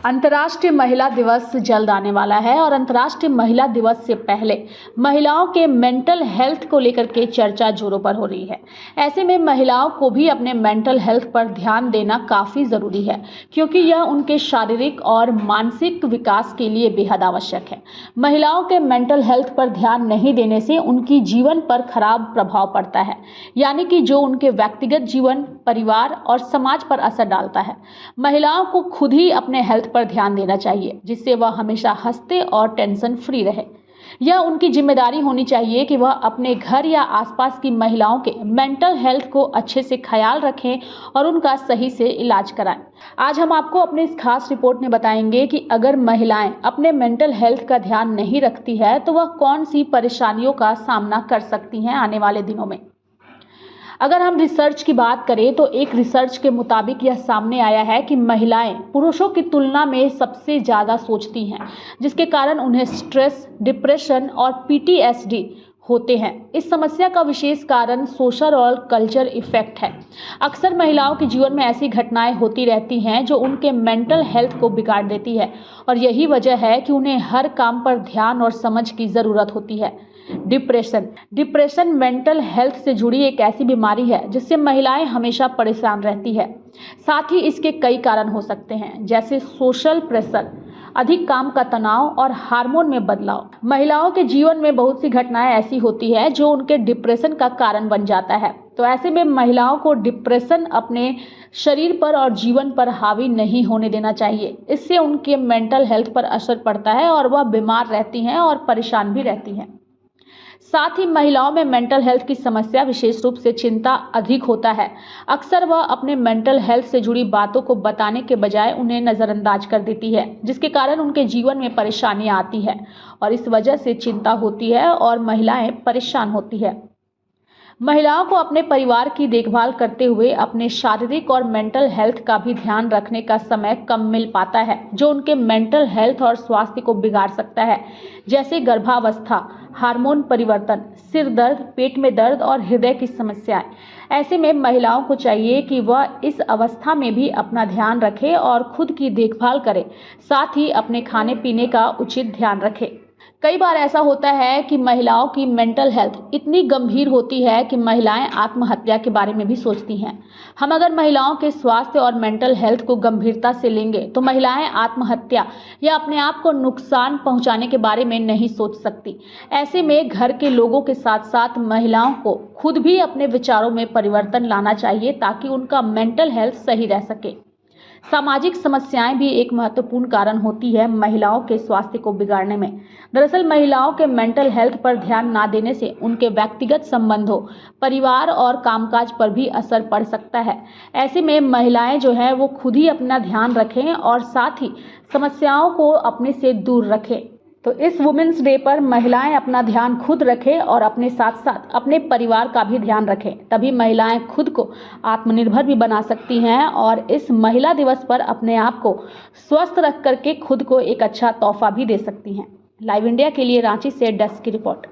अंतर्राष्ट्रीय महिला दिवस जल्द आने वाला है और अंतर्राष्ट्रीय महिला दिवस से पहले महिलाओं के मेंटल हेल्थ को लेकर के चर्चा जोरों पर हो रही है। ऐसे में महिलाओं को भी अपने मेंटल हेल्थ पर ध्यान देना काफ़ी ज़रूरी है, क्योंकि यह उनके शारीरिक और मानसिक विकास के लिए बेहद आवश्यक है। महिलाओं के मेंटल हेल्थ पर ध्यान नहीं देने से उनकी जीवन पर खराब प्रभाव पड़ता है, यानी कि जो उनके व्यक्तिगत जीवन, परिवार और समाज पर असर डालता है। महिलाओं को खुद ही अपने हेल्थ पर ध्यान देना चाहिए, जिससे वह हमेशा हंसते और टेंशन फ्री रहे। यह उनकी जिम्मेदारी होनी चाहिए कि वह अपने घर या आसपास की महिलाओं के मेंटल हेल्थ को अच्छे से ख्याल रखें और उनका सही से इलाज कराएं। आज हम आपको अपने इस खास रिपोर्ट में बताएंगे कि अगर महिलाएं अपने मेंटल हेल्थ का ध्यान नहीं रखती है तो वह कौन सी परेशानियों का सामना कर सकती हैं आने वाले दिनों में। अगर हम रिसर्च की बात करें तो एक रिसर्च के मुताबिक यह सामने आया है कि महिलाएं पुरुषों की तुलना में सबसे ज़्यादा सोचती हैं, जिसके कारण उन्हें स्ट्रेस, डिप्रेशन और PTSD होते हैं। इस समस्या का विशेष कारण सोशल और कल्चर इफेक्ट है। अक्सर महिलाओं के जीवन में ऐसी घटनाएं होती रहती हैं जो उनके मेंटल हेल्थ को बिगाड़ देती है, और यही वजह है कि उन्हें हर काम पर ध्यान और समझ की ज़रूरत होती है। डिप्रेशन मेंटल हेल्थ से जुड़ी एक ऐसी बीमारी है जिससे महिलाएं हमेशा परेशान रहती है। साथ ही इसके कई कारण हो सकते हैं, जैसे सोशल प्रेशर, अधिक काम का तनाव और हार्मोन में बदलाव। महिलाओं के जीवन में बहुत सी घटनाएं ऐसी होती है जो उनके डिप्रेशन का कारण बन जाता है। तो ऐसे में महिलाओं को डिप्रेशन अपने शरीर पर और जीवन पर हावी नहीं होने देना चाहिए। इससे उनके मेंटल हेल्थ पर असर पड़ता है और वह बीमार रहती हैं और परेशान भी रहती हैं। साथ ही महिलाओं में मेंटल हेल्थ की समस्या विशेष रूप से चिंता अधिक होता है। अक्सर वह अपने मेंटल हेल्थ से जुड़ी बातों को बताने के बजाय उन्हें नज़रअंदाज कर देती है, जिसके कारण उनके जीवन में परेशानियां आती है और इस वजह से चिंता होती है और महिलाएं परेशान होती है। महिलाओं को अपने परिवार की देखभाल करते हुए अपने शारीरिक और मेंटल हेल्थ का भी ध्यान रखने का समय कम मिल पाता है, जो उनके मेंटल हेल्थ और स्वास्थ्य को बिगाड़ सकता है, जैसे गर्भावस्था, हार्मोन परिवर्तन, सिर दर्द, पेट में दर्द और हृदय की समस्याएं। ऐसे में महिलाओं को चाहिए कि वह इस अवस्था में भी अपना ध्यान रखे और खुद की देखभाल करे, साथ ही अपने खाने पीने का उचित ध्यान रखे। कई बार ऐसा होता है कि महिलाओं की मेंटल हेल्थ इतनी गंभीर होती है कि महिलाएं आत्महत्या के बारे में भी सोचती हैं। हम अगर महिलाओं के स्वास्थ्य और मेंटल हेल्थ को गंभीरता से लेंगे तो महिलाएं आत्महत्या या अपने आप को नुकसान पहुंचाने के बारे में नहीं सोच सकती। ऐसे में घर के लोगों के साथ साथ महिलाओं को खुद भी अपने विचारों में परिवर्तन लाना चाहिए, ताकि उनका मेंटल हेल्थ सही रह सके। सामाजिक समस्याएं भी एक महत्वपूर्ण कारण होती है महिलाओं के स्वास्थ्य को बिगाड़ने में। दरअसल महिलाओं के मेंटल हेल्थ पर ध्यान ना देने से उनके व्यक्तिगत संबंधों, परिवार और कामकाज पर भी असर पड़ सकता है। ऐसे में महिलाएं जो है वो खुद ही अपना ध्यान रखें और साथ ही समस्याओं को अपने से दूर रखें। तो इस वुमेन्स डे पर महिलाएं अपना ध्यान खुद रखें और अपने साथ साथ अपने परिवार का भी ध्यान रखें। तभी महिलाएं खुद को आत्मनिर्भर भी बना सकती हैं और इस महिला दिवस पर अपने आप को स्वस्थ रख करके खुद को एक अच्छा तोहफा भी दे सकती हैं। लाइव इंडिया के लिए रांची से डेस्क की रिपोर्ट।